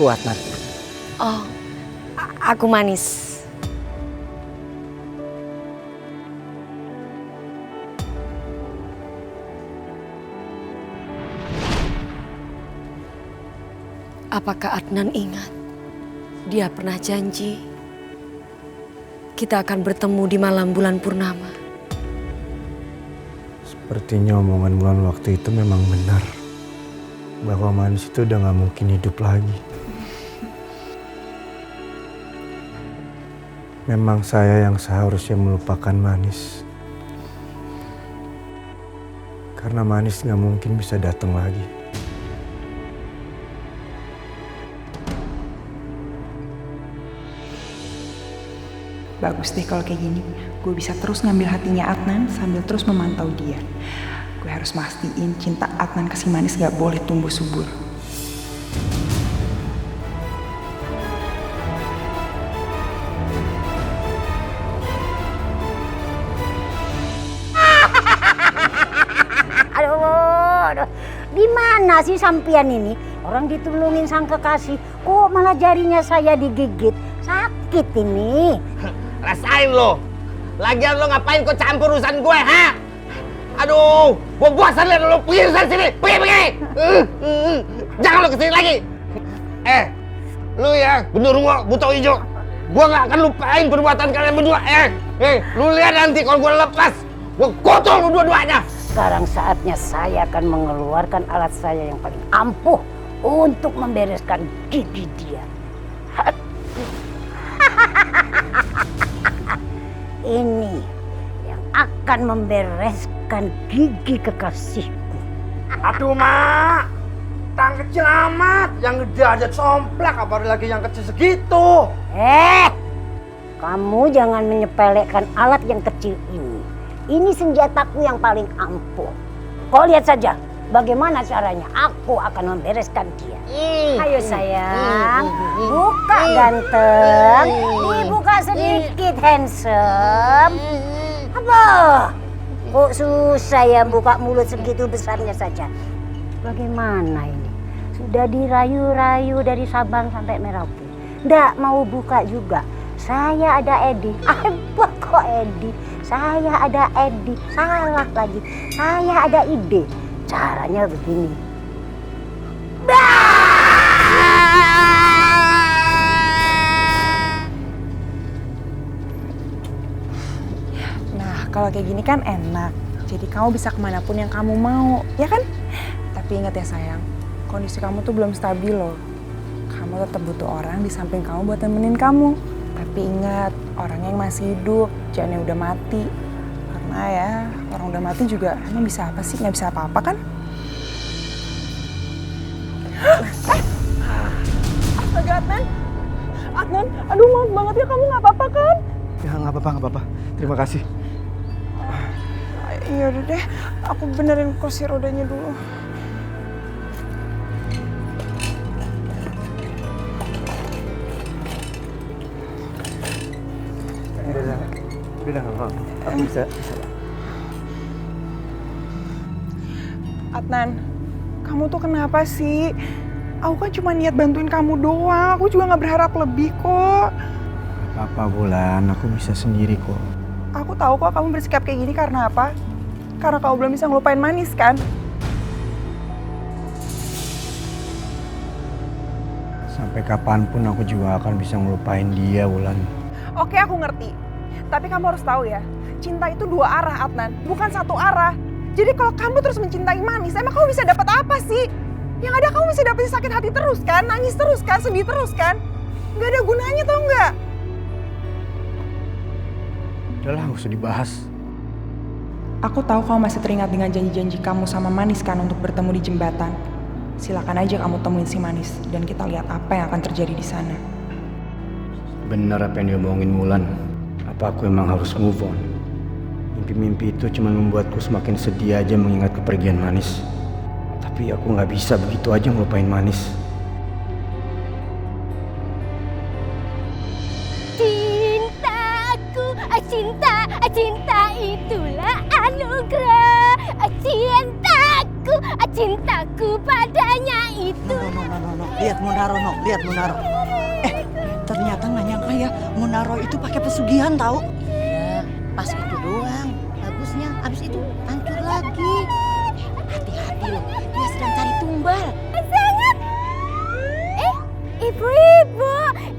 aku, Adnan. Oh, aku Manis. Apakah Adnan ingat? Dia pernah janji kita akan bertemu di malam bulan purnama. Sepertinya omongan bulan waktu itu memang benar. Bahwa Manis itu udah gak mungkin hidup lagi. Memang saya yang seharusnya melupakan Manis. Karena Manis gak mungkin bisa datang lagi. Bagus deh kalau kayak gini. Gue bisa terus ngambil hatinya Adnan sambil terus memantau dia. Gue harus mastiin cinta Adnan ke si Manis gak boleh tumbuh subur. Aduh, gimana sih sampean ini? Orang ditulungin sang kekasih, kok malah jarinya saya digigit? Sakit ini. Rasain lo. Lagian lo ngapain kok campur urusan gue, ha? Aduh, gue bosan liat lo. Pergi dari sini, pergi. Jangan lo kesini lagi. Lu ya, genderuwo buta hijau. Gue gak akan lupain perbuatan kalian berdua. Lu lihat nanti kalau gue lepas, gue kotor lu dua-duanya. Sekarang saatnya saya akan mengeluarkan alat saya yang paling ampuh untuk membereskan gigi dia. Ini yang akan membereskan gigi kekasihku. Aduh, Mak. Tang kecil amat. Yang gede aja somplak, apalagi yang kecil segitu. Kamu jangan menyepelekan alat yang kecil ini. Ini senjataku yang paling ampuh. Kau lihat saja bagaimana caranya aku akan membereskan dia. Ayo sayang, buka ganteng, dibuka sedikit handsome. Apa? Kok susah ya buka mulut segitu besarnya saja? Bagaimana ini? Sudah dirayu-rayu dari Sabang sampai Merauke. Nggak mau buka juga. Saya ada Edi. Hebat kok Edi. Saya ada Edi. Salah lagi. Saya ada ide. Caranya begini. Nah, kalau kayak gini kan enak. Jadi kamu bisa kemanapun yang kamu mau, ya kan? Tapi ingat ya sayang, kondisi kamu tuh belum stabil loh. Kamu tetap butuh orang di samping kamu buat nemenin kamu. Tapi ingat, orang yang masih hidup, jangan yang udah mati. Karena ya, orang udah mati juga emang bisa apa sih? Nggak bisa apa-apa kan? Astaga Adnan! Adnan, aduh maaf banget ya, kamu nggak apa-apa kan? Ya nggak apa-apa. Terima kasih. Iya udah deh, aku benerin kursi rodanya dulu. Udah nggak apa-apa. Aku bisa. Adnan, kamu tuh kenapa sih? Aku kan cuma niat bantuin kamu doang. Aku juga nggak berharap lebih kok. Apa Bulan, aku bisa sendiri kok. Aku tahu kok kamu bersikap kayak gini karena apa? Karena kamu belum bisa ngelupain Manis kan? Sampai kapanpun aku juga akan bisa ngelupain dia, Bulan. Oke, aku ngerti. Tapi kamu harus tahu ya, cinta itu dua arah, Adnan. Bukan satu arah. Jadi kalau kamu terus mencintai Manis, emang kamu bisa dapat apa sih? Yang ada kamu bisa dapat sakit hati terus kan? Nangis terus kan? Sedih terus kan? Gak ada gunanya tau nggak? Udahlah, gak usah dibahas. Aku tahu kamu masih teringat dengan janji-janji kamu sama Manis kan untuk bertemu di jembatan. Silakan aja kamu temuin si Manis dan kita lihat apa yang akan terjadi di sana. Benar apa yang diomongin Wulan. Apa aku emang harus move on? Mimpi-mimpi itu cuma membuatku semakin sedih aja mengingat kepergian Manis. Tapi aku nggak bisa begitu aja ngelupain Manis. Cinta itulah anugerah. Cintaku. cintaku padanya itu. No. Lihat Munaro, lihat Munaro. Ternyata nggak nyangka ya, Munaro itu pakai pesugihan tahu. Iya, pas itu doang. Bagusnya, abis itu hancur lagi. Hati-hati loh, dia sedang cari tumbal. Sangat.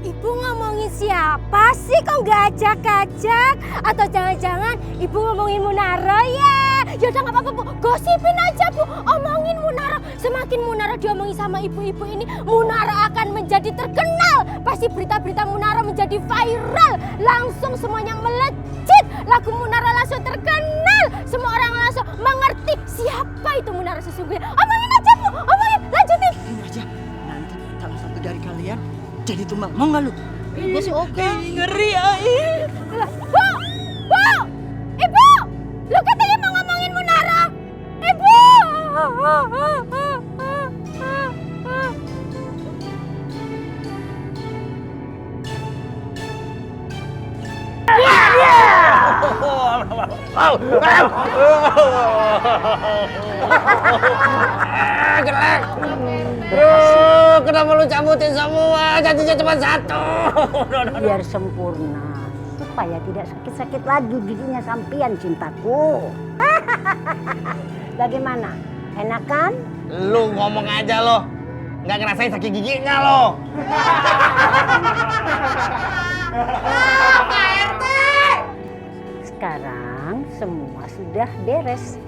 Ibu ngomongin siapa sih? Kok nggak ajak-ajak? Atau jangan-jangan ibu ngomongin Munaro ya? Yaudah nggak apa-apa Bu, gosipin aja Bu, omongin Munaro. Semakin Munaro diomongin sama ibu-ibu ini, Munaro akan menjadi terkenal. Pasti berita-berita Munaro menjadi viral, langsung semuanya melejit. Lagu Munaro langsung terkenal, semua orang langsung mengerti siapa itu Munaro sesungguhnya. Omongin aja Bu, omongin, lanjutin. Ini aja, nanti salah satu dari kalian jadi tumbal. Mau nggak lu? Gue sih oke. Ngeri ay. Bu! Ibu! Lu katanya mau ngomongin Munaro. Ibu! Jelek. Kenapa lu cabutin semua? Janjinya cuma satu. Biar sempurna, supaya tidak sakit-sakit lagi giginya sampean cintaku. Bagaimana? Enak kan? Lu ngomong aja lo. Nggak ngerasain sakit giginya lo. Sekarang semua sudah beres.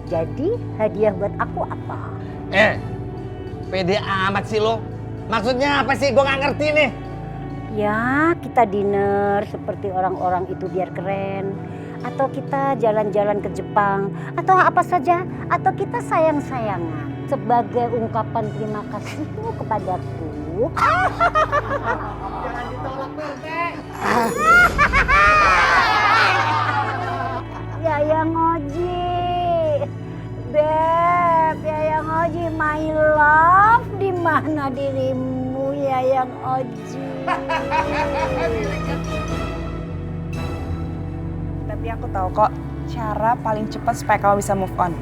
Jadi hadiah buat aku apa? Pede amat sih lo. Maksudnya apa sih? Gue nggak ngerti nih. Ya, kita dinner seperti orang-orang itu biar keren. Atau kita jalan-jalan ke Jepang. Atau apa saja. Atau kita sayang-sayangan. Sebagai ungkapan terima kasihmu kepadaku. Jangan ditolak, Perte. Yayang Oji. Beb, Yayang Oji, my love. Di mana dirimu, Yayang Oji? Tapi aku tahu kok cara paling cepat supaya kamu bisa move on.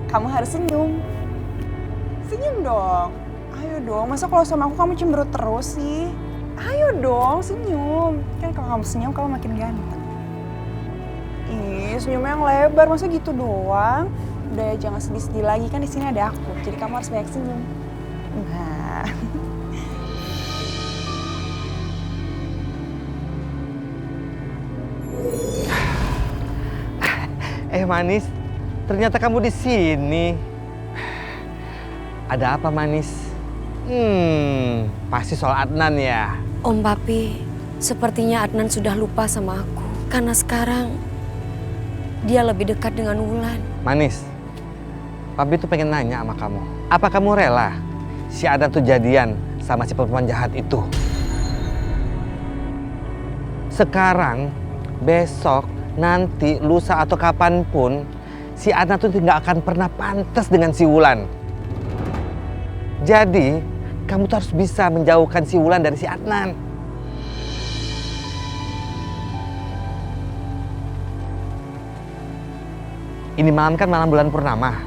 Kamu harus senyum. Senyum dong. Ayo dong, masa kalau sama aku kamu cemberut terus sih? Ayo dong, senyum. Kan kalau kamu senyum kamu makin ganteng. Ih, senyumnya yang lebar, masa gitu doang? Udah ya, jangan sedih-sedih lagi, kan di sini ada aku. Jadi kamu harus banyak senyum. Nah. Manis, ternyata kamu di sini. Ada apa, Manis? Pasti soal Adnan ya. Om Papi, sepertinya Adnan sudah lupa sama aku. Karena sekarang dia lebih dekat dengan Wulan. Manis, Papi tuh pengen nanya sama kamu. Apa kamu rela si Adnan tuh jadian sama si perempuan jahat itu? Sekarang, besok, nanti, lusa atau kapanpun, si Adnan tuh nggak akan pernah pantas dengan si Wulan. Jadi, kamu tuh harus bisa menjauhkan si Wulan dari si Adnan. Ini malam kan malam bulan purnama.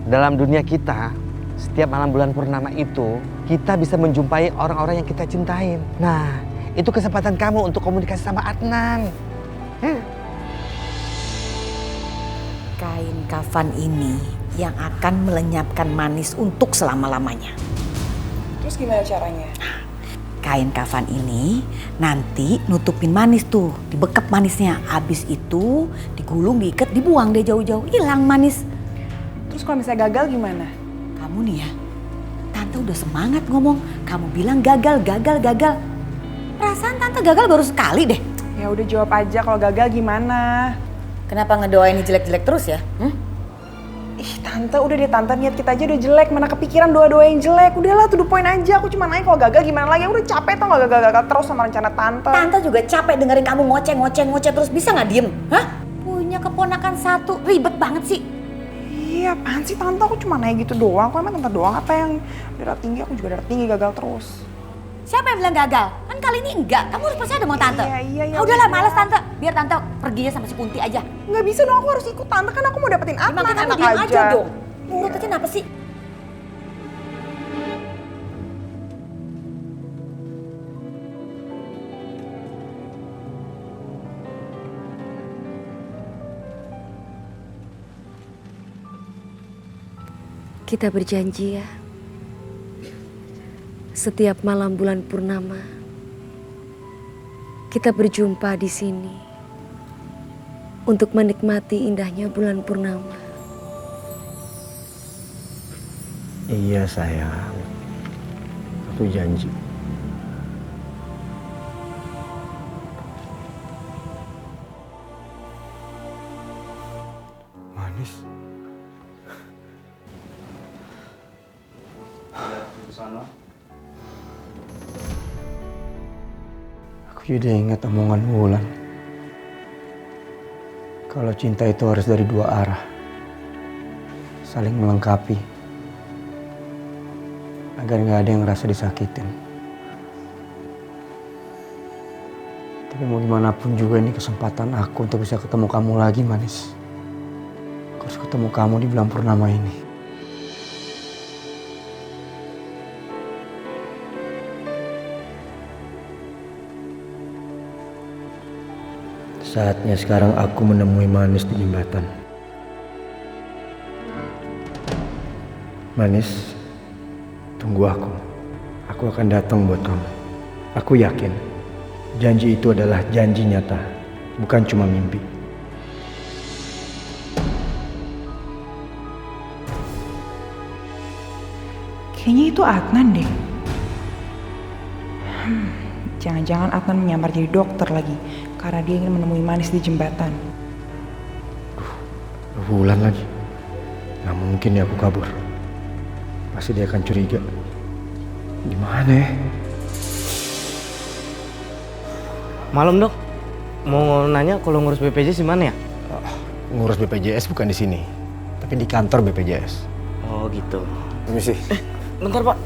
Dalam dunia kita, setiap malam bulan purnama itu, kita bisa menjumpai orang-orang yang kita cintain. Nah, itu kesempatan kamu untuk komunikasi sama Adnan. Kain kafan ini yang akan melenyapkan Manis untuk selama-lamanya. Terus gimana caranya? Kain kafan ini nanti nutupin Manis tuh, dibekap Manisnya. Habis itu digulung, diikat, dibuang deh jauh-jauh, hilang Manis. Terus kalau misalnya gagal gimana? Kamu nih ya, Tante udah semangat ngomong. Kamu bilang gagal. Perasaan Tante gagal baru sekali deh. Ya udah jawab aja, kalau gagal gimana? Kenapa ngedoain jelek-jelek terus ya? Ih tante, udah deh tante, niat kita aja udah jelek, mana kepikiran doa-doa yang jelek. Udahlah, to the point aja, aku cuma nanya kalau gagal gimana lagi. Udah capek tau gak gagal terus sama rencana tante. Tante juga capek dengerin kamu ngoceh terus, bisa gak diem? Hah? Punya keponakan satu, ribet banget sih. Iya apaan sih tante, aku cuma nanya gitu doang. Kok emang tante doang apa yang darah tinggi, aku juga darah tinggi gagal terus. Siapa yang bilang gagal? Kan kali ini enggak. Kamu harus percaya sama tante. Iya. Ah, udahlah, males tante. Biar tante perginya sama si Kunti aja. Nggak bisa dong, aku harus ikut tante kan aku mau dapetin Adnan. Emang kamu diam aja dong. Nurut aja kenapa sih? Kita berjanji ya, setiap malam bulan purnama, kita berjumpa di sini untuk menikmati indahnya bulan purnama. Iya sayang, aku janji. Manis. Aku jadi ingat omongan Wulan. Kalau cinta itu harus dari dua arah. Saling melengkapi. Agar nggak ada yang ngerasa disakitin. Tapi mau gimana pun juga ini kesempatan aku untuk bisa ketemu kamu lagi, Manis. Aku harus ketemu kamu di bulan purnama ini. Saatnya sekarang aku menemui Manis di jembatan. Manis, tunggu aku. Aku akan datang buat kamu. Aku yakin, janji itu adalah janji nyata, bukan cuma mimpi. Kayaknya itu Adnan deh. Jangan-jangan Adnan menyamar jadi dokter lagi karena dia ingin menemui Manis di jembatan. Wulan lagi. Nggak mungkin ya aku kabur. Pasti dia akan curiga. Gimana ya? Malam dok, mau nanya kalau ngurus BPJS di mana ya? Ngurus BPJS bukan di sini, tapi di kantor BPJS. Oh gitu. Permisi. Bentar pak,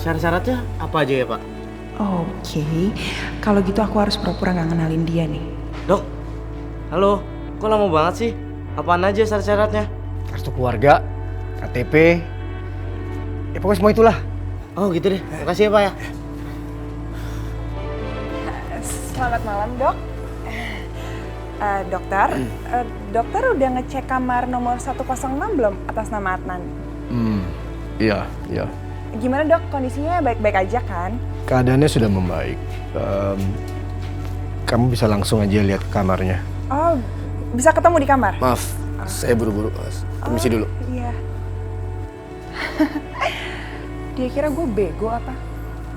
syarat-syaratnya apa aja ya pak? Oke, kalau gitu aku harus pura-pura nggak ngenalin dia nih. Dok, halo, kok lama banget sih? Apaan aja syarat-syaratnya? Kartu keluarga, KTP, ya pokoknya semua itulah. Oh gitu deh, makasih ya pak ya. Selamat malam dok. Dokter udah ngecek kamar nomor 106 belum atas nama Adnan? Iya. Gimana dok, kondisinya baik-baik aja kan? Keadaannya sudah membaik. Kamu bisa langsung aja lihat kamarnya. Oh, bisa ketemu di kamar? Maaf, saya buru-buru. Permisi dulu. Iya. Dia kira gue bego apa?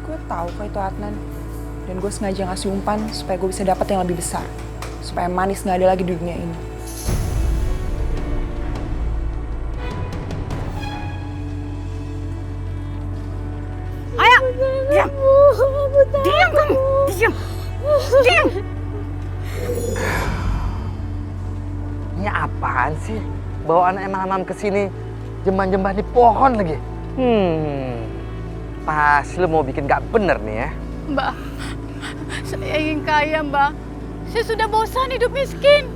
Gue tahu kok itu Adnan. Dan gue sengaja ngasih umpan supaya gue bisa dapat yang lebih besar. Supaya Manis nggak ada lagi di dunia ini. Ayo, diam. Diam kamu, diam. Diam. Ini apaan sih? Bawa anak malam-malam kesini, jembah-jembah di pohon lagi. Pas lu mau bikin gak bener nih ya. Mbak, saya ingin kaya mbak. Saya sudah bosan hidup miskin.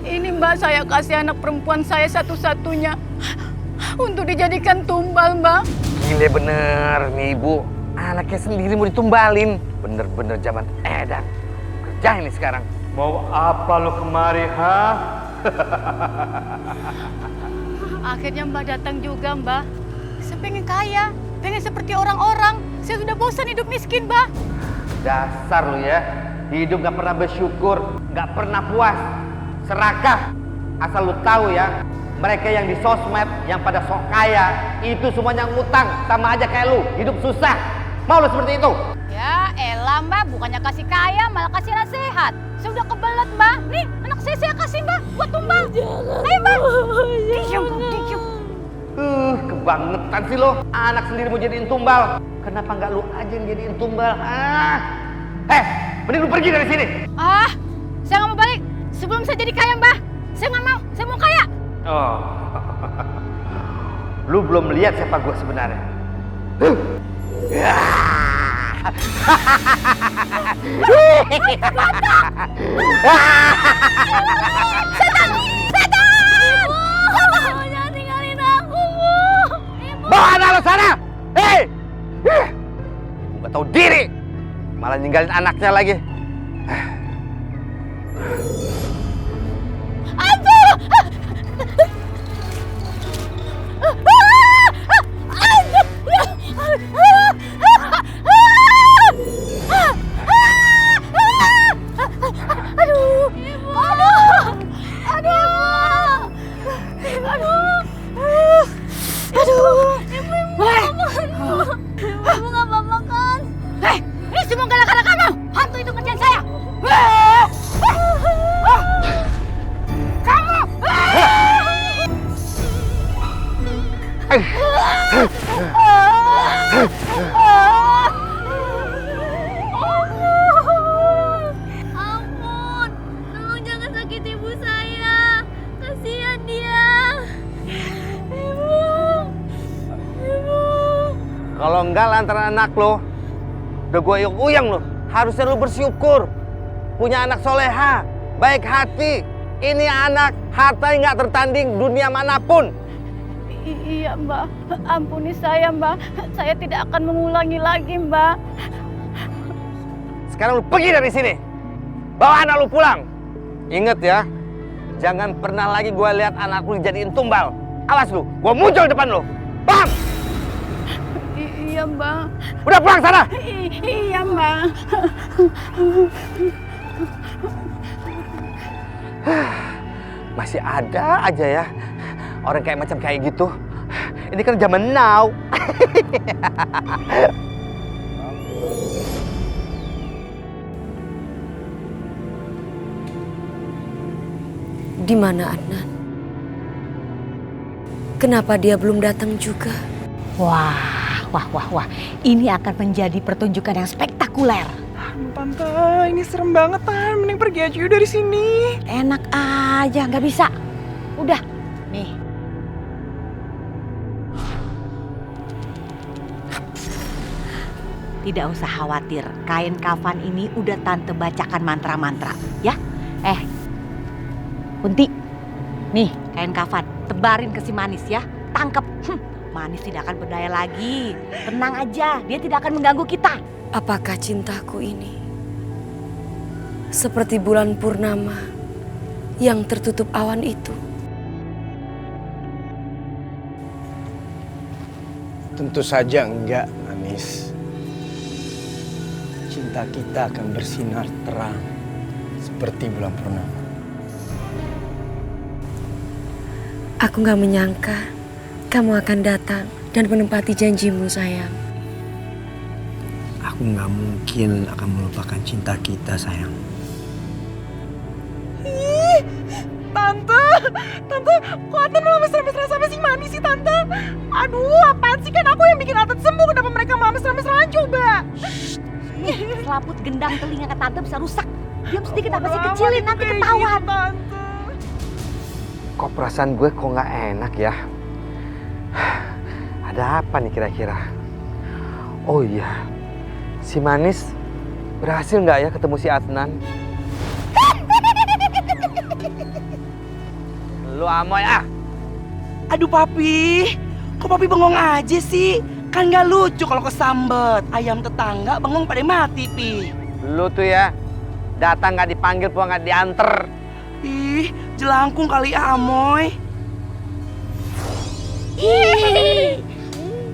Ini mbak, saya kasih anak perempuan saya satu-satunya untuk dijadikan tumbal mbak. Gile bener nih ibu. Anaknya sendiri mau ditumbalin. Bener-bener zaman edan. Kerja ini sekarang. Mau apa lo kemari, ha? Akhirnya mbak datang juga mbak. Saya pengen kaya, pengen seperti orang-orang. Saya sudah bosan hidup miskin mbak. Dasar lu ya. Hidup gak pernah bersyukur, gak pernah puas. Serakah. Asal lu tahu ya, mereka yang di sosmed, yang pada sok kaya, itu semuanya ngutang. Sama aja kayak lu, hidup susah. Mau lu seperti itu? Ya elah mbak, bukannya kasih kaya malah kasih nasihat. Saya udah kebelet mbak. Nih anak saya kasih mbak buat tumbal. Ayo mbak. Diam kamu, diam. Kebangetan sih lo. Anak sendiri mau jadiin tumbal. Kenapa nggak lu aja yang jadiin tumbal? Mending lu pergi dari sini. Saya nggak mau balik sebelum saya jadi kaya mbak. Saya nggak mau, saya mau kaya. Oh, lu belum lihat siapa gua sebenarnya. Jangan tinggalin aku, Bu. Bawa anak lo sana! Hei! Gak tahu diri! Malah ninggalin anaknya lagi. Ibu nggak apa-apa kan? Hei, ini semua gara-gara kamu. Hantu itu kerjaan saya. Kamu. Ampun, tolong jangan sakiti ibu saya. Kasihan dia. Ibu. Kalau enggak lantaran anak lo, udah gue uyang lo. Harusnya lo bersyukur. Punya anak soleha, baik hati. Ini anak harta yang nggak tertanding dunia manapun. Iya Mbak, ampuni saya Mbak. Saya tidak akan mengulangi lagi Mbak. Sekarang lu pergi dari sini. Bawa anak lu pulang. Ingat ya, jangan pernah lagi gue lihat anak lu dijadiin tumbal. Awas lu, gue muncul depan lu. Paham? Iya Mbak. Udah pulang sana. Iya Mbak. Masih ada aja ya orang kayak macam kayak gitu. Ini kan zaman now. Di mana Adnan? Kenapa dia belum datang juga? Wah. Ini akan menjadi pertunjukan yang spektakuler. Tante, ini serem banget, Tan. Mending pergi aja yuk dari sini. Enak aja, nggak bisa. Udah, nih. Tidak usah khawatir, kain kafan ini udah tante bacakan mantra-mantra, ya? Kunti, nih kain kafan, tebarin ke si Manis ya, tangkep. Manis tidak akan berdaya lagi, tenang aja, dia tidak akan mengganggu kita. Apakah cintaku ini seperti bulan purnama yang tertutup awan itu? Tentu saja enggak, Manis. Cinta kita akan bersinar terang seperti bulan purnama. Aku gak menyangka kamu akan datang dan menepati janjimu, sayang. Aku gak mungkin akan melupakan cinta kita, sayang. Ih, Tante, kok Adnan malah mesra-mesra sama si Manis sih, Tante? Aduh, apaan sih, kan aku yang bikin Adnan sembuh, kenapa mereka malah mesra-mesraan coba? Nih, selaput gendang telinga ke tante bisa rusak. Diam sedikit apa sih, kecilin nanti ketahuan. Kok perasaan gue kok nggak enak ya? Ada apa nih kira-kira? Oh iya, si Manis berhasil nggak ya ketemu si Adnan? Lu amoy ah! Aduh Papi, kok Papi bengong aja sih? Kan gak lucu kalau kesambet. Ayam tetangga bengong pada mati, Pi. Lu tuh ya, datang nggak dipanggil, pulang nggak dianter. Ih, jelangkung kali ya, Amoy.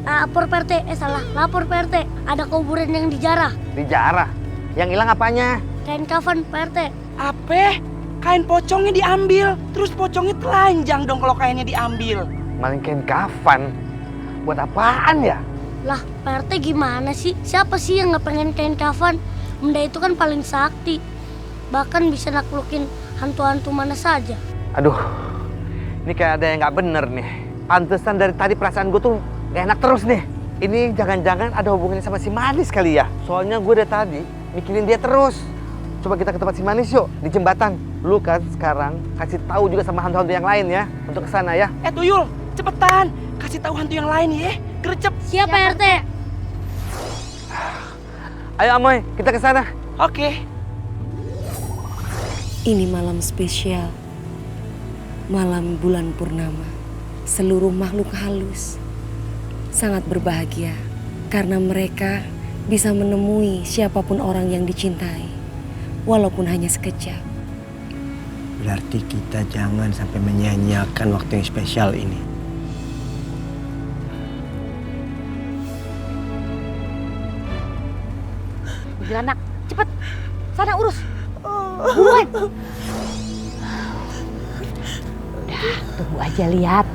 Lapor PRT, lapor PRT. Ada kuburan yang dijarah. Dijarah? Yang hilang apanya? Kain kafan PRT. Apa? Kain pocongnya diambil. Terus pocongnya telanjang dong kalau kainnya diambil. Maling kain kafan? Buat apaan ya? Lah, PRT gimana sih? Siapa sih yang nggak pengen kain kafan? Benda itu kan paling sakti. Bahkan bisa naklukin hantu-hantu mana saja. Aduh, ini kayak ada yang nggak bener nih. Pantesan dari tadi perasaan gue tuh gak enak terus nih. Ini jangan-jangan ada hubungannya sama si Manis kali ya. Soalnya gue dari tadi mikirin dia terus. Coba kita ke tempat si Manis yuk, di jembatan. Lu kan sekarang kasih tahu juga sama hantu-hantu yang lain ya, untuk kesana ya. Tuyul, cepetan. Kasih tahu hantu yang lain ya. Gercep. Siapa RT? Ayo Amoy, kita ke sana. Oke. Ini malam spesial. Malam bulan purnama. Seluruh makhluk halus sangat berbahagia karena mereka bisa menemui siapapun orang yang dicintai, walaupun hanya sekejap. Berarti kita jangan sampai menyia-nyiakan waktu yang spesial ini. Kuntilanak, cepet. Sana urus. Buruan. Udah, tunggu aja lihat.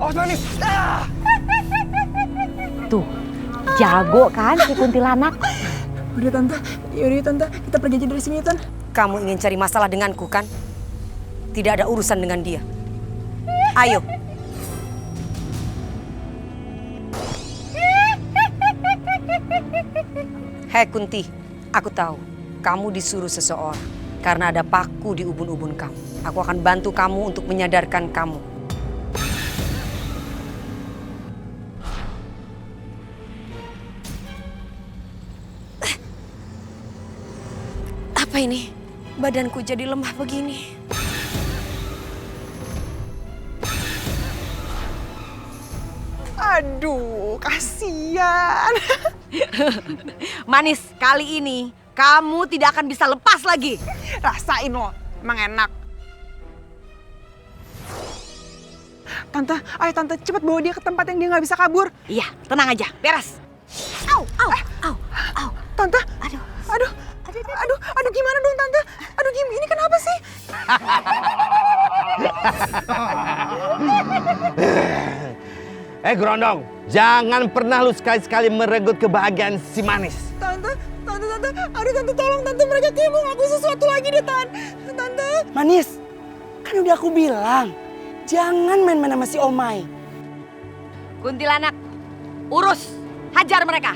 Awas Manis! Tuh, jago kan si kuntilanak? Udah Tante, yaudah Tante, kita pergi aja dari sini ya, Tante. Kamu ingin cari masalah denganku kan? Tidak ada urusan dengan dia. Ayo. Hei Kunti, aku tahu kamu disuruh seseorang karena ada paku di ubun-ubun kamu. Aku akan bantu kamu untuk menyadarkan kamu. Apa ini? Badanku jadi lemah begini. Aduh, kasihan. Manis, kali ini kamu tidak akan bisa lepas lagi. Rasain loh, emang enak. Tante, ayo Tante, cepet bawa dia ke tempat yang dia nggak bisa kabur. Iya, tenang aja, beres. Au, au, au, au. Tante, Aduh, aduh, gimana dong Tante? Aduh, ini kenapa sih? Gerondong, jangan pernah lu sekali-sekali merenggut kebahagiaan si Manis. Tante, aduh Tante tolong Tante, mereka kayak mau ngaku sesuatu lagi deh Tante. Manis, kan udah aku bilang, jangan main-main sama si Omai. Kuntilanak, urus, hajar mereka.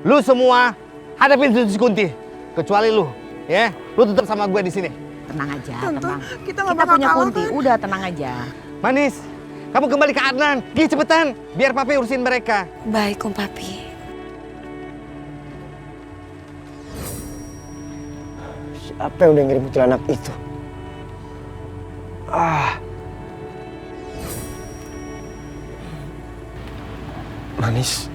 Lu semua hadapin si Kunti, kecuali lu, ya. Lu tetap sama gue di sini. Tenang aja, Tante, tenang. kita nggak bakal punya kalah, Kunti, kan? udah tenang aja. Manis, kamu kembali ke Adnan. Gih cepetan, biar papi urusin mereka. Baik, Om Papi. Siapa yang udah ngirim kuntilanak itu? Manis,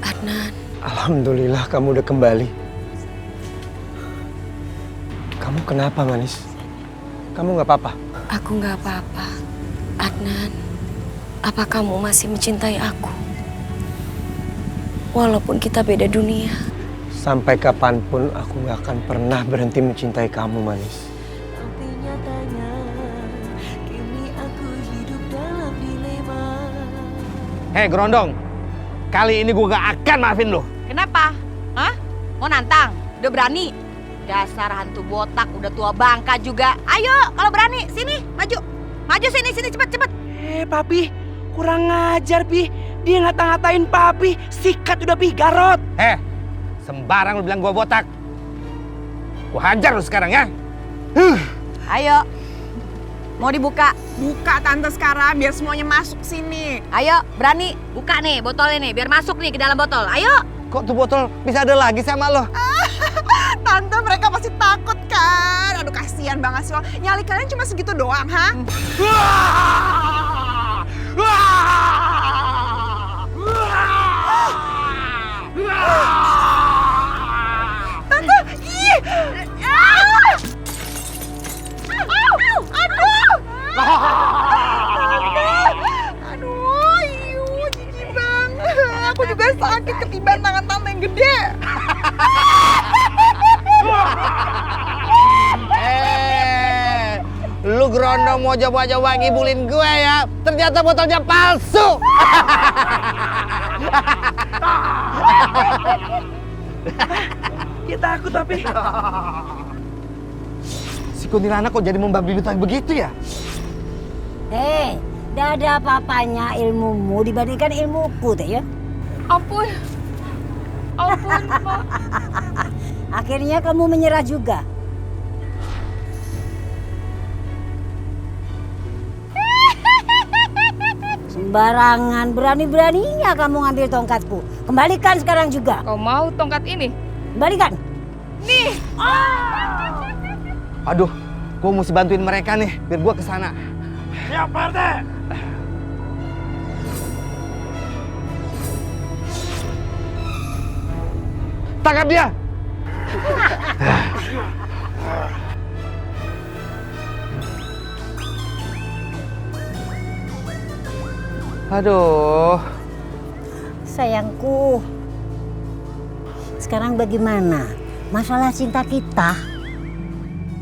Adnan, alhamdulillah kamu udah kembali. Kamu kenapa Manis? Kamu nggak apa-apa? aku nggak apa-apa. Adnan, apa kamu masih mencintai aku? Walaupun kita beda dunia. Sampai kapanpun aku nggak akan pernah berhenti mencintai kamu Manis. Gerondong, kali ini gue gak akan maafin lu. Kenapa? Hah? Mau nantang? Udah berani? Dasar hantu botak, udah tua bangka juga. Ayo, kalau berani, sini, maju. Maju sini, cepet. Papi, kurang ngajar, Pi. Dia ngata-ngatain Papi, sikat udah Pi, garot. Sembarang lu bilang gue botak. Gue hajar lu sekarang ya. Ayo, mau dibuka? Buka Tante sekarang biar semuanya masuk sini. Ayo, berani. Buka nih botolnya nih, biar masuk nih ke dalam botol. Ayo. Kok tuh botol bisa ada lagi sama lo? Tante, mereka pasti takut kan? Aduh, kasihan banget sih lo. Nyali kalian cuma segitu doang, ha? Tante, ih! Aduh, jijik banget. Aku juga sakit ketiban tangan Tante yang gede. Lu Gerondong mau coba-coba ngibulin gue ya. Ternyata botolnya palsu. Dia takut Papi. Si kuntilanak kok jadi membabi buta begitu ya? Tidak ada apa-apanya ilmumu dibandingkan ilmuku deh ya. Ampun, Pak. Akhirnya kamu menyerah juga. Sembarangan, berani-beraninya kamu ngambil tongkatku. Kembalikan sekarang juga. Kau mau tongkat ini? Kembalikan. Nih. Aduh, gue mesti bantuin mereka nih, biar gue kesana. Siap, Pak RT. Tangkap dia! Aduh. Sayangku, sekarang bagaimana masalah cinta kita?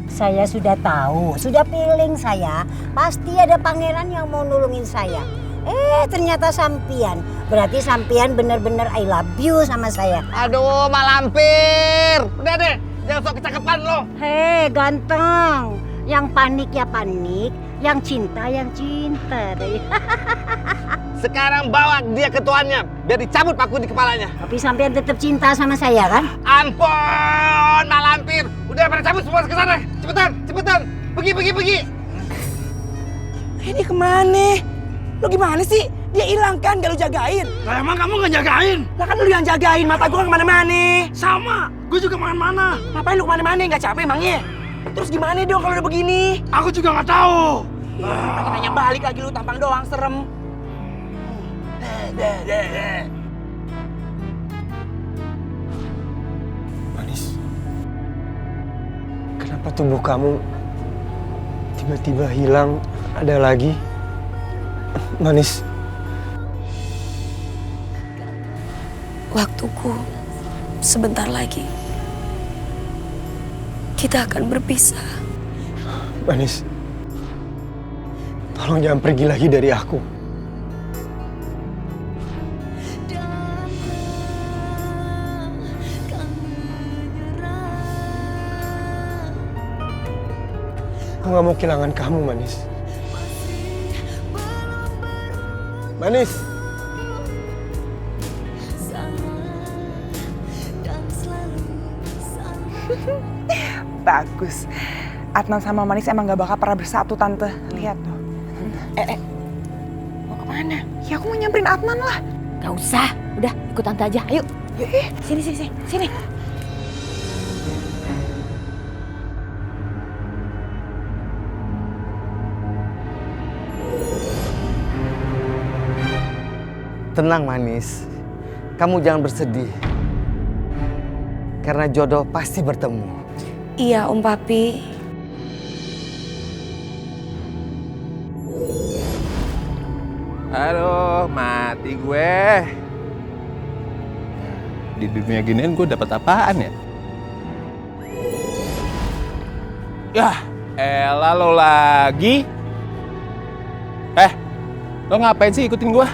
Saya sudah tahu, sudah feeling saya pasti ada pangeran yang mau nolongin saya. Ternyata sampian. Berarti sampian bener-bener I love you sama saya. Aduh, Malampir. Udah deh, jangan sok kecakapan lo. Hei, ganteng. Yang panik ya panik, yang cinta deh. Sekarang bawa dia ke tuannya, biar dicabut paku di kepalanya. Tapi sampean tetap cinta sama saya kan? Ampun, Malampir. Udah pada cabut semua ke sana. Cepetan. Pergi. Ini kemana? Lu gimana sih? Dia hilang kan, gak lu jagain? Lah emang kamu nggak jagain? Lah kan lu yang jagain, mata gua kemana-mana. Sama, gue juga kemana-mana. Ngapain lu kemana-mana, gak capek emangnya? Terus gimana dong kalau udah begini? Aku juga nggak tahu. Pakai nanya balik lagi lu, tampang doang, serem. Manis, kenapa tubuh kamu tiba-tiba hilang, ada lagi? Manis. Waktuku sebentar lagi. Kita akan berpisah. Manis, tolong jangan pergi lagi dari aku. Aku gak mau kehilangan kamu, Manis. Manis. Bagus. Adnan sama Manis emang gak bakal pernah bersatu, Tante. Lihat tuh. Mau kemana? Ya aku mau nyamperin Adnan lah. Gak usah, udah ikut Tante aja, ayo. Sini. Tenang, Manis. Kamu jangan bersedih. Karena jodoh pasti bertemu. Iya, Om Papi. Aduh, mati gue. Di dunia ginian gue dapat apaan ya? Yah, elah lo lagi. Lo ngapain sih ikutin gue?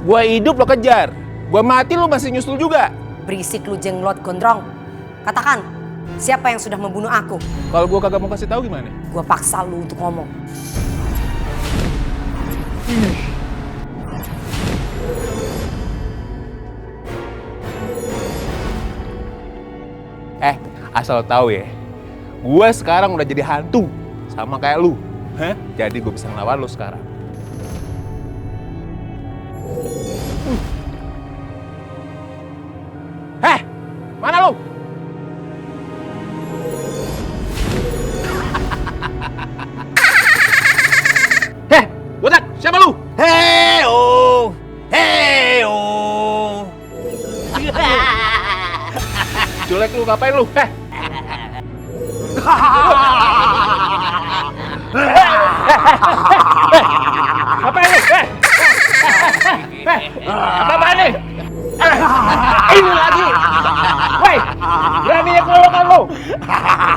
Gue hidup lo kejar. Gue mati lo masih nyusul juga. Berisik lu jenglot gondrong. Katakan, siapa yang sudah membunuh aku? Kalau gue kagak mau kasih tahu gimana? Gue paksa lu untuk ngomong. Asal tahu ya, gue sekarang udah jadi hantu sama kayak lu. Jadi gue bisa ngelawan lu sekarang. Mana lu? Botak, siapa lu? Heo. Jelek lu, ngapain lu? Ngapain lu? Apaan nih? Ini lagi. Woi, beraninya keroyokan lu.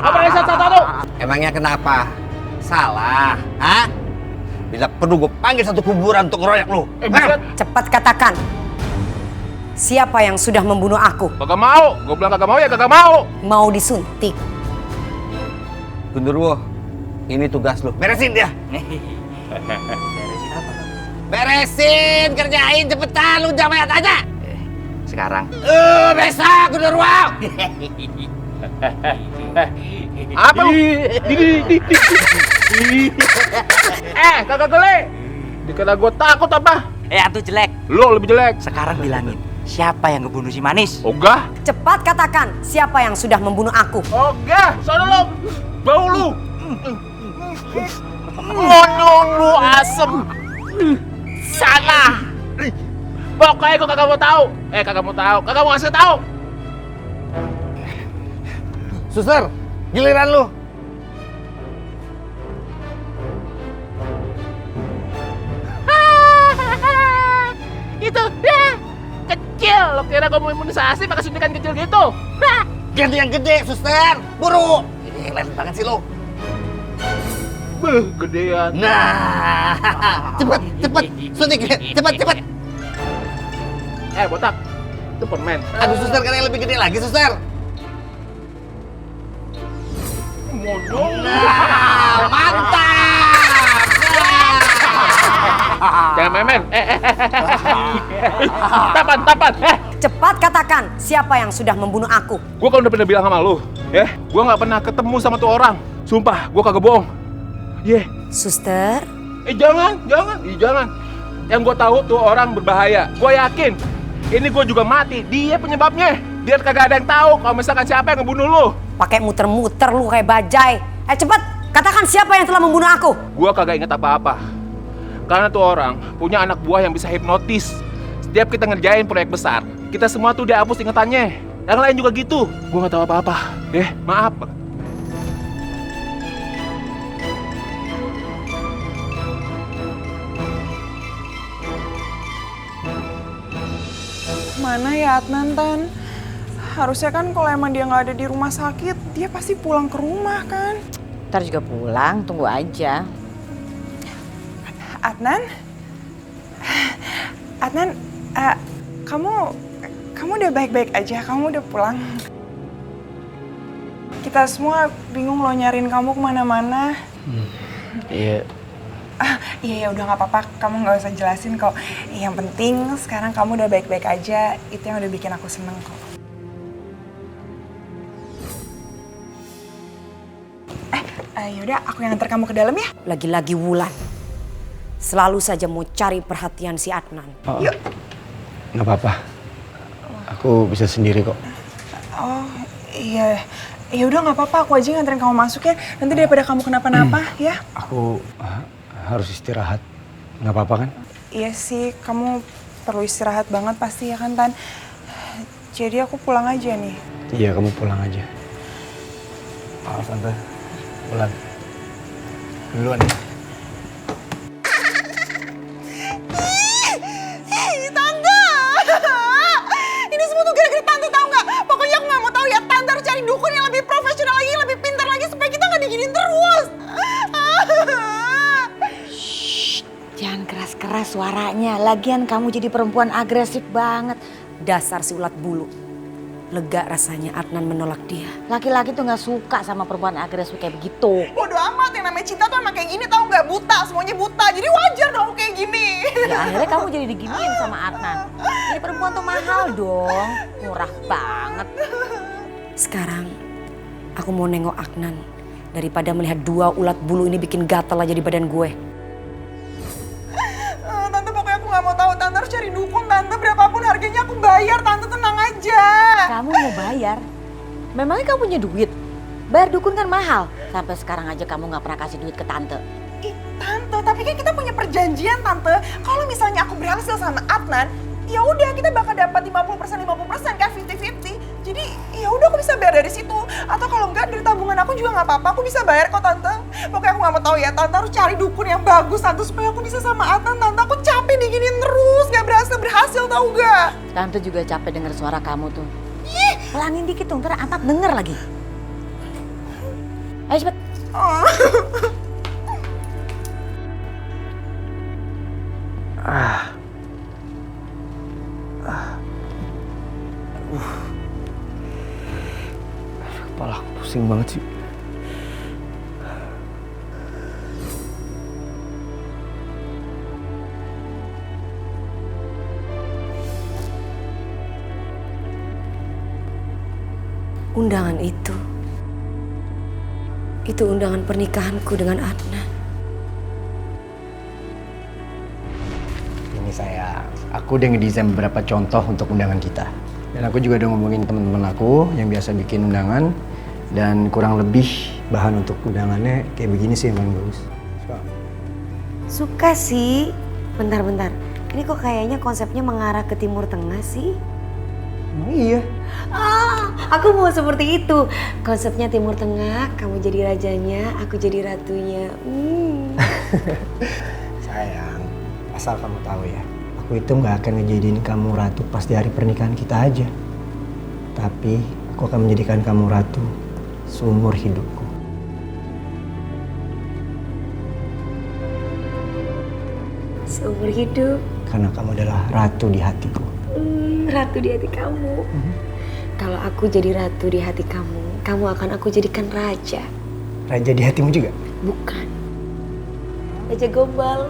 Apa yang satu-satu? Emangnya kenapa? Salah, hah? Bila perlu gue panggil satu kuburan untuk ngeroyak lu. Cepat katakan. Siapa yang sudah membunuh aku? Kagak mau. Gue bilang kagak mau ya kagak mau. Mau disuntik. Gundurwo, ini tugas lu. Beresin dia. Beresin, kerjain cepetan, lu jangan banyak tanya. Sekarang. Besok Gundurwo. Apa lu? Kagak gele. Dikira gue takut apa? Hantu jelek. Lo lebih jelek. Sekarang bilangin, siapa yang ngebunuh si Manis? Ogah. Cepat katakan siapa yang sudah membunuh aku. Ogah, sana lo. Bau lu. Ngondong lu asem. Sana. Pokoknya gue kagak mau tahu. Kagak mau ngasih tahu. Suster, giliran lu. Itu ya kecil. Lo kira gue mau imunisasi pakai suntikan kecil gitu? Ganti yang gede, suster. Buru. Ini keren banget sih lo. Beuh, gedean. Nah, cepet. Suntik, cepet. Botak. Itu permen. Aduh, suster, kan yang lebih gede lagi, suster. Nah, mantap. Jangan main-main. Tapan. Cepat katakan siapa yang sudah membunuh aku. Gue kan udah pernah bilang sama lu, ya. Gue nggak pernah ketemu sama tuh orang. Sumpah, gue kagak bohong. Suster. Jangan. Yang gue tahu tuh orang berbahaya. Gue yakin. Ini gue juga mati. Dia penyebabnya. Biar kagak ada yang tahu kalau misalkan siapa yang ngebunuh lu. Pakai muter-muter lu kayak bajai. Cepet katakan siapa yang telah membunuh aku. Gue kagak inget apa-apa. Karena tuh orang punya anak buah yang bisa hipnotis. Setiap kita ngerjain proyek besar, kita semua tuh dihapus ingetannya. Yang lain juga gitu. Gue nggak tahu apa-apa. Maaf. Mana ya Adnan, Tan? Harusnya kan kalau emang dia nggak ada di rumah sakit, dia pasti pulang ke rumah kan? Ntar juga pulang, tunggu aja. Adnan, kamu udah baik-baik aja, kamu udah pulang. Kita semua bingung lo nyariin kamu kemana-mana. Iya. Iya udah nggak apa-apa, kamu nggak usah jelasin kok. Yang penting sekarang kamu udah baik-baik aja, itu yang udah bikin aku seneng kok. Yaudah, aku yang antar kamu ke dalam ya. Lagi-lagi Wulan. Selalu saja mau cari perhatian si Adnan. Yuk. Nggak apa-apa. Aku bisa sendiri kok. Oh iya, ya udah nggak apa-apa, aku aja nganterin kamu masuk ya. Nanti daripada kamu kenapa-napa ya. Aku harus istirahat. Nggak apa-apa kan? Iya sih, kamu perlu istirahat banget pasti ya kan, Tan. Jadi aku pulang aja nih. Iya, kamu pulang aja. Maaf, Tante. Pulang. Duluan ya. Tante! Ini semua tuh gara-gara Tante, tahu nggak? Pokoknya aku nggak mau tahu ya, Tante harus cari dukun yang lebih profesional lagi, yang lebih pintar lagi supaya kita nggak diginiin terus. Jangan keras-keras suaranya, lagian kamu jadi perempuan agresif banget. Dasar si ulat bulu. Lega rasanya Adnan menolak dia. Laki-laki tuh nggak suka sama perempuan agresif kayak begitu. Bodoh amat, yang namanya cinta tuh emang kayak gini, tahu nggak? Buta, semuanya buta. Jadi wajar dong kayak gini. Ya akhirnya kamu jadi diginiin sama Adnan. Jadi perempuan tuh mahal dong, murah banget. Sekarang aku mau nengok Adnan daripada melihat dua ulat bulu ini bikin gatal aja di badan gue. Tante, pokoknya aku nggak mau tahu. Tante harus cari dukun, Tante. Berapapun harganya aku bayar, Tante, tenang aja. Kamu mau bayar? Memangnya kamu punya duit? Bayar dukun kan mahal. Sampai sekarang aja kamu nggak pernah kasih duit ke Tante. Ih, Tante, tapi kan kita punya perjanjian, Tante. Kalau misalnya aku berhasil sama Adnan, ya udah kita bakal dapat 50% kan, 50-50. Jadi ya udah aku bisa bayar dari situ. Atau kalau enggak dari tabungan aku juga nggak apa-apa, aku bisa bayar kok, Tante. Pokoknya aku nggak mau tahu ya, Tante harus cari dukun yang bagus, Tante, supaya aku bisa sama Adnan, Tante. Aku capek diginin terus, nggak berhasil tahu gak? Tante juga capek dengar suara kamu tuh. Pelanin dikit dong, ntar Atat denger lagi. Ayo cepet. Kepala aku pusing banget sih. Undangan itu undangan pernikahanku dengan Adnan. Ini sayang, aku udah ngedesain beberapa contoh untuk undangan kita. Dan aku juga udah ngomongin teman-teman aku yang biasa bikin undangan. Dan kurang lebih bahan untuk undangannya kayak begini sih yang paling bagus. Suka sih. Bentar-bentar. Ini kok kayaknya konsepnya mengarah ke Timur Tengah sih? Emang iya? Aku mau seperti itu. Konsepnya Timur Tengah, kamu jadi rajanya, aku jadi ratunya. Sayang, asal kamu tahu ya, aku itu nggak akan ngejadiin kamu ratu pas di hari pernikahan kita aja. Tapi aku akan menjadikan kamu ratu seumur hidupku. Seumur hidup. Karena kamu adalah ratu di hatiku. Ratu di hati kamu. Kalau aku jadi ratu di hati kamu, kamu akan aku jadikan raja. Raja di hatimu juga? Bukan. Raja Gombal.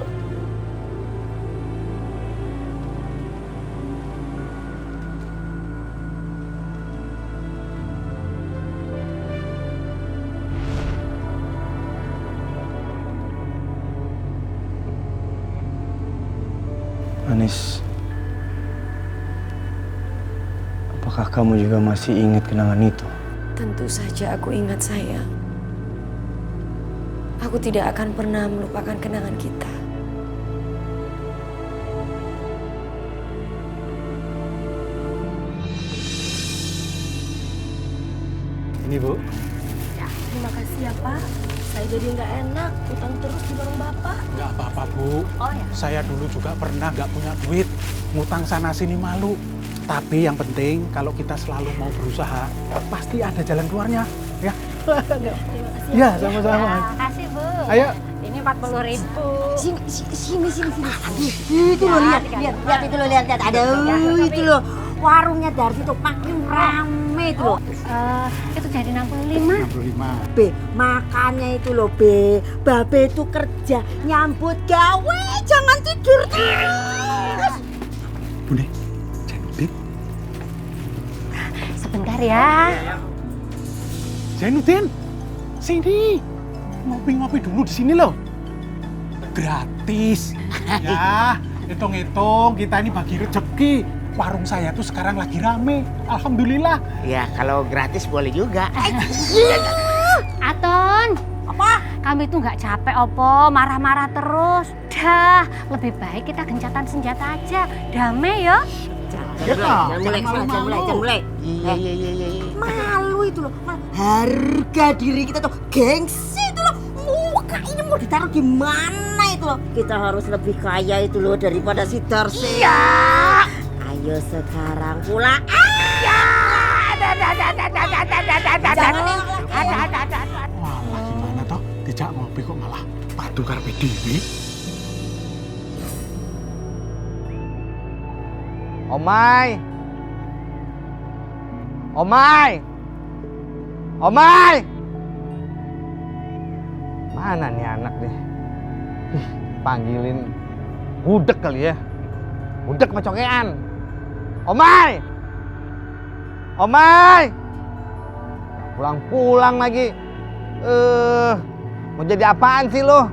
Manis, apakah kamu juga masih ingat kenangan itu? Tentu saja aku ingat, sayang. Aku tidak akan pernah melupakan kenangan kita. Ini Bu. Ya, terima kasih ya Pak. Saya jadi nggak enak, utang terus di warung Bapak. Nggak apa-apa Bu. Oh ya. Saya dulu juga pernah nggak punya duit. Ngutang sana sini malu. Tapi yang penting kalau kita selalu mau berusaha, pasti ada jalan keluarnya. Ya. Terima kasih. Ya, sama-sama. Terima kasih Bu. Ayo. Ini 40.000. Sini. Aduh, itu loh lihat itu loh lihat. Aduh, itu loh. Warungnya Darsi tuh makin rame itu loh. Itu jadi 65. 65. Be, makanya itu loh Be. Babe itu kerja nyambut gawe, jangan tidur terus. Bune, Zainuddin. Sebentar ya. Zainuddin, sini. Ngopi-ngopi dulu di sini loh. Gratis. Ya, hitung-hitung kita ini bagi rezeki. Warung saya tuh sekarang lagi rame. Alhamdulillah. Ya kalau gratis boleh juga. Aton. Apa? Kami tuh nggak capek opo, marah-marah terus. Dah, lebih baik kita gencatan senjata aja. Damai ya. Jangan mulai. Iya. Malu itu loh. Harga diri kita tuh gengsi itu loh. Muka ini mau ditaruh di mana itu loh. Kita harus lebih kaya itu loh daripada si Darsi. Iya. Ayo sekarang pulang. Walah gimana toh? Dijak ngopi kok malah padu karepe dhewe. Omai. Mana nih anak deh? Panggilin budek kali ya. Budek macokean. Omai. Pulang lagi. Mau jadi apaan sih lo?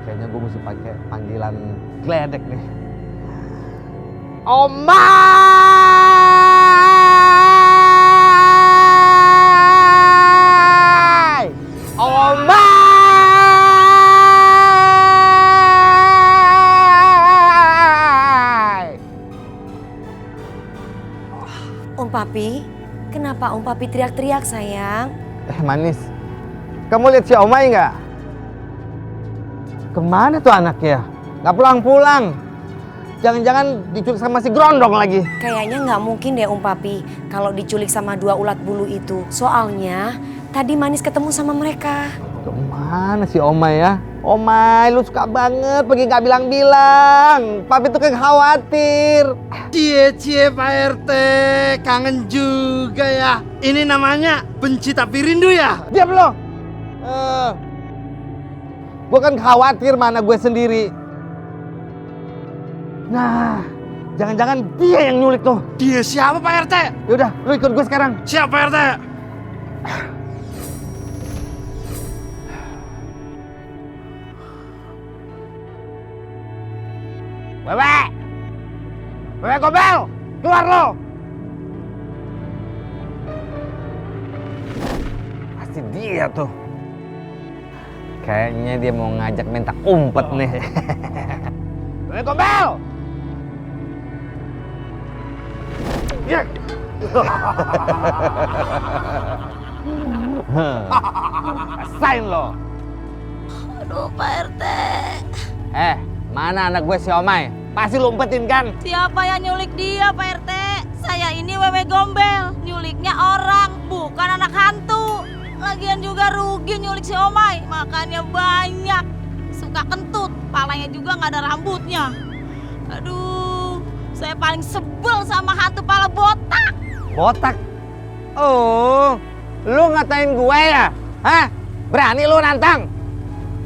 Kayaknya gue mesti pakai panggilan gledek nih. Omai! Om Papi, kenapa Om Papi teriak-teriak sayang? Manis, kamu lihat si Omai nggak? Kemana tuh anaknya? Nggak pulang-pulang. Jangan-jangan diculik sama si Grondong lagi. Kayaknya nggak mungkin deh Om Papi kalau diculik sama dua ulat bulu itu. Soalnya tadi Manis ketemu sama mereka. Kemana si Omai ya? Omai, lu suka banget pergi nggak bilang-bilang. Papi tuh kayak khawatir. Cie Pak RT, kangen juga ya. Ini namanya benci tapi rindu ya? Diam lo. Gue kan khawatir mana gue sendiri. Nah, jangan-jangan dia yang nyulik tuh. Dia siapa Pak RT? Yaudah, lu ikut gue sekarang. Siap Pak RT. Bebek! Bebek Gombel! Keluar lo! Pasti dia tuh. Kayaknya dia mau ngajak minta umpet nih. Bebek Gombel! Ya. Rasain lo. Aduh Pak RT. Mana anak gue si Omai? Pasti lu umpetin kan? Siapa yang nyulik dia Pak RT? Saya ini Wewe Gombel. Nyuliknya orang, bukan anak hantu. Lagian juga rugi nyulik si Omai. Makannya banyak. Suka kentut, palanya juga nggak ada rambutnya. Aduh, saya paling sebel sama hantu pala botak. Botak? Oh, lu ngatain gue ya? Hah? Berani lu nantang?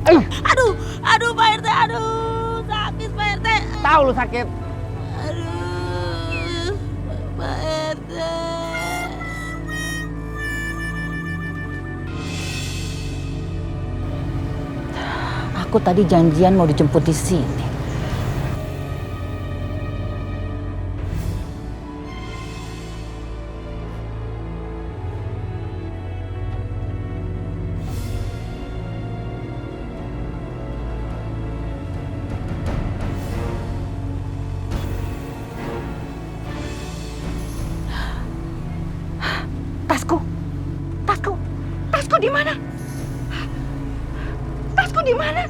Aduh Pak RT, aduh sakit Pak RT. Tahu lu sakit? Aduh, Pak RT. Aku tadi janjian mau dijemput di sini. Tasku di mana? Tasku di mana?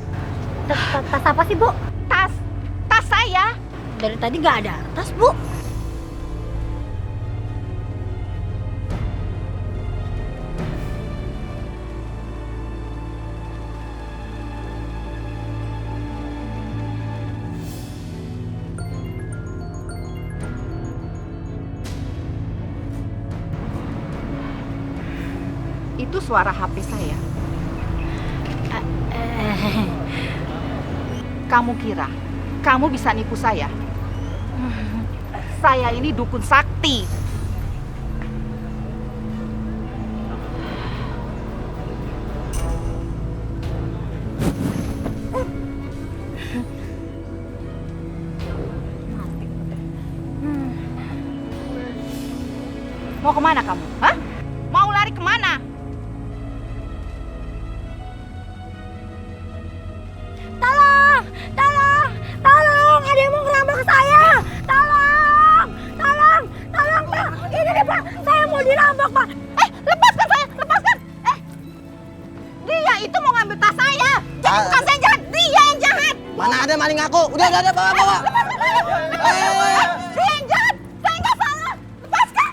Tas apa sih, Bu? Tas saya. Dari tadi nggak ada tas, Bu. Itu suara HP saya. Kamu kira kamu bisa nipu saya? Saya ini dukun sakti. Mau kemana kamu? Hah? Mau lari kemana? Tolong, ada yang mau ngerampok saya. Tolong, Pak. Ini nih, Pak. Saya mau dirampok, Pak. Lepaskan saya, lepaskan. Dia itu mau ngambil tas saya. Jadi bukan saya yang jahat, dia yang jahat. Mana ada maling aku? Udah, bawa. Dia yang jahat, saya nggak salah. Lepaskan.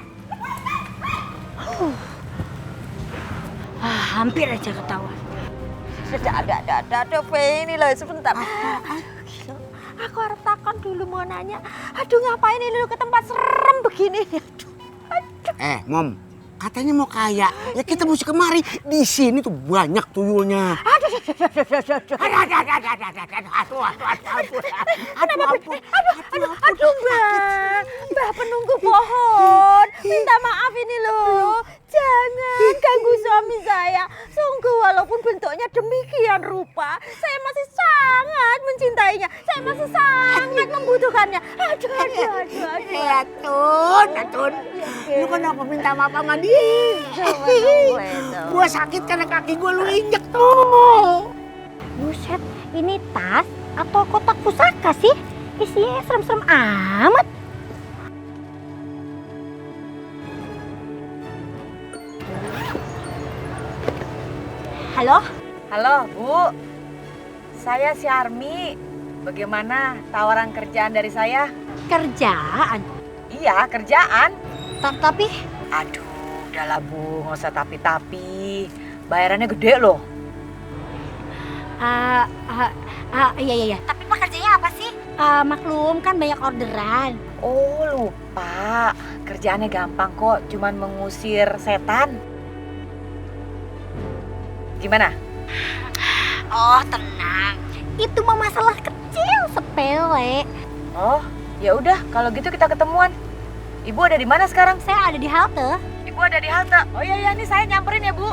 Hampir aja ketahuan. Ada ini loh sebentar. Aku harus takon dulu mau nanya. Aduh, ngapain ini lu ke tempat serem begini? Aduh. Mom, katanya mau kaya. Ya kita mesti kemari. Di sini tuh banyak tuyulnya. Aduh, Mbak penunggu pohon. Minta maaf ini loh. Jangan ganggu suami saya. Sungguh walaupun bentuknya demikian rupa, saya masih sangat mencintainya. Saya masih sangat membutuhkannya. Aduh. Tun. Lu kenapa minta maaf sama dia? Gua sakit karena kaki gua lu injek tuh. Buset, ini tas atau kotak pusaka sih? Isinya serem-serem amat. Halo, Bu. Saya si Armi. Bagaimana tawaran kerjaan dari saya? Kerjaan? Iya, kerjaan. Tapi? Aduh, udahlah Bu, nggak usah tapi-tapi. Bayarannya gede loh. Iya. Tapi pekerjaannya apa sih? Maklum kan banyak orderan. Oh, lupa. Kerjaannya gampang kok, cuman mengusir setan. Gimana? Oh, tenang. Itu mah masalah kecil, sepele. Oh, ya udah kalau gitu kita ketemuan. Ibu ada di mana sekarang? Saya ada di halte. Ibu ada di halte. Oh iya, nih saya nyamperin ya, Bu.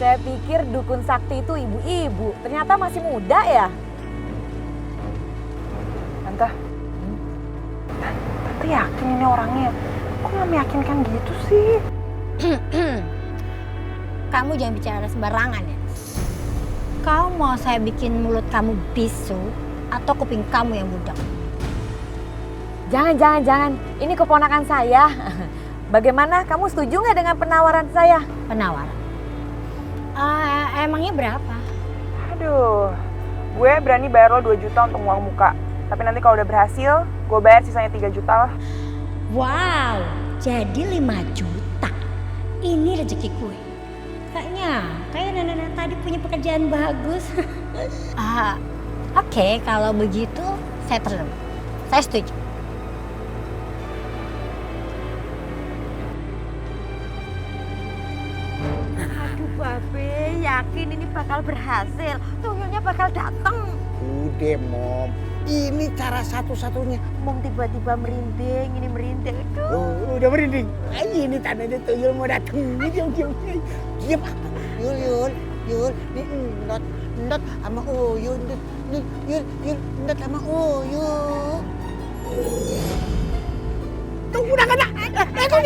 Saya pikir dukun sakti itu ibu-ibu, ternyata masih muda ya. Tante, Tante yakin ini orangnya? Kok nggak meyakinkan gitu sih? Kamu jangan bicara sembarangan ya. Kau mau saya bikin mulut kamu bisu atau kuping kamu yang budak? Jangan. Ini keponakan saya. Bagaimana? Kamu setuju nggak dengan penawaran saya? Penawaran? Emangnya berapa? Aduh, gue berani bayar lo 2 juta untuk uang muka. Tapi nanti kalau udah berhasil, gue bayar sisanya 3 juta lah. Wow, jadi 5 juta. Ini rezeki gue. Kayak nenek tadi punya pekerjaan bagus. Oke, kalau begitu saya terima. Saya setuju. Aduh Babe, yakin ini bakal berhasil. Tuyulnya bakal datang. Udah Mom, ini cara satu-satunya. Mom tiba-tiba merinding, ini merinding. Aduh. Oh, udah merinding. Ini tandanya tuyul mau datang. Diam. Yul, nih Ndot sama Uyun. Nih, Yul, Ndot sama Uyun. Tunggu dah kena. Takut.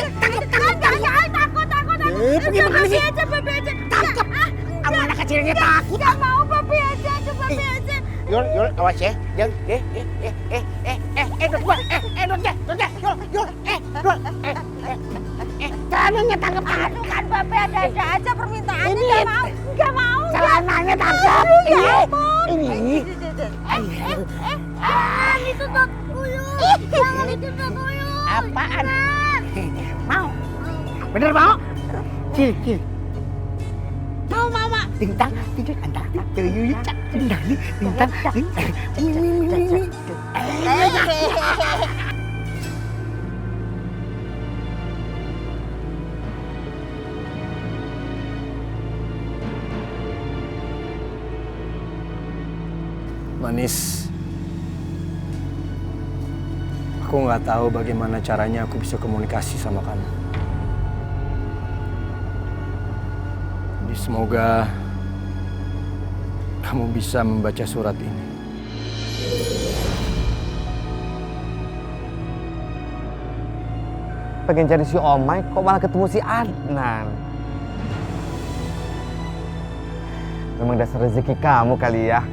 Pergi Babe aja. Tangkap. Sama anak kecilnya takut. Gak mau Babe aja, Babe aja. Yul, awas ya. Yul, celananya tangkap. Kan Babe ada-ada aja permintaannya. Gak mau. Celananya tangkap. Ini. Ditutup Uyun. Jangan ditutup Uyun. Apaan? Mau? Bener mau? Cil. Mau Mama. Tintang, tidur antara tuyul cak. Tintang. Manis, aku nggak tahu bagaimana caranya aku bisa komunikasi sama kamu. Jadi semoga kamu bisa membaca surat ini. Pengen cari si Omai, kok malah ketemu si Adnan? Memang dasar rezeki kamu kali ya.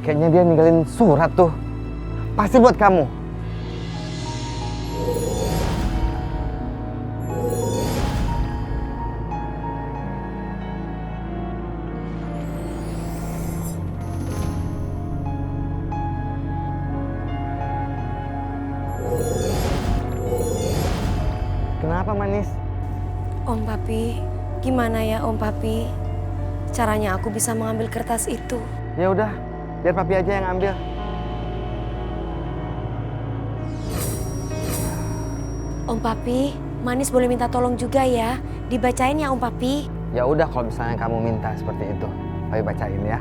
Kayaknya dia ninggalin surat tuh. Pasti buat kamu. Kenapa Manis? Om Papi, gimana ya Om Papi? Caranya aku bisa mengambil kertas itu. Ya udah, biar Papi aja yang ambil. Om Papi, Manis boleh minta tolong juga ya. Dibacain ya Om Papi. Ya udah kalau misalnya kamu minta seperti itu, Papi bacain ya.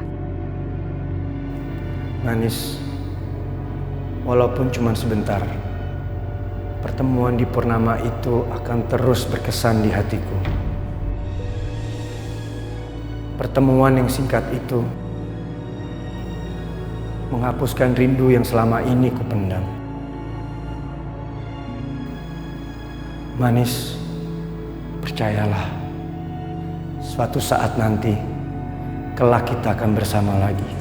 Manis, walaupun cuma sebentar, pertemuan di Purnama itu akan terus berkesan di hatiku. Pertemuan yang singkat itu menghapuskan rindu yang selama ini kupendam. Manis, percayalah, suatu saat nanti kelak kita akan bersama lagi.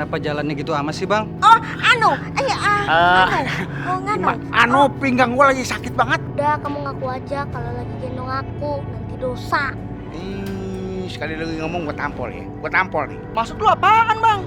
Kenapa jalannya gitu amat sih, Bang? Oh, nganu. Pinggang gua lagi sakit banget. Udah, kamu ngaku aja kalau lagi gendong aku, nanti dosa. Sekali lagi ngomong gua tampol ya. Gua tampol nih. Maksud lu apaan, Bang?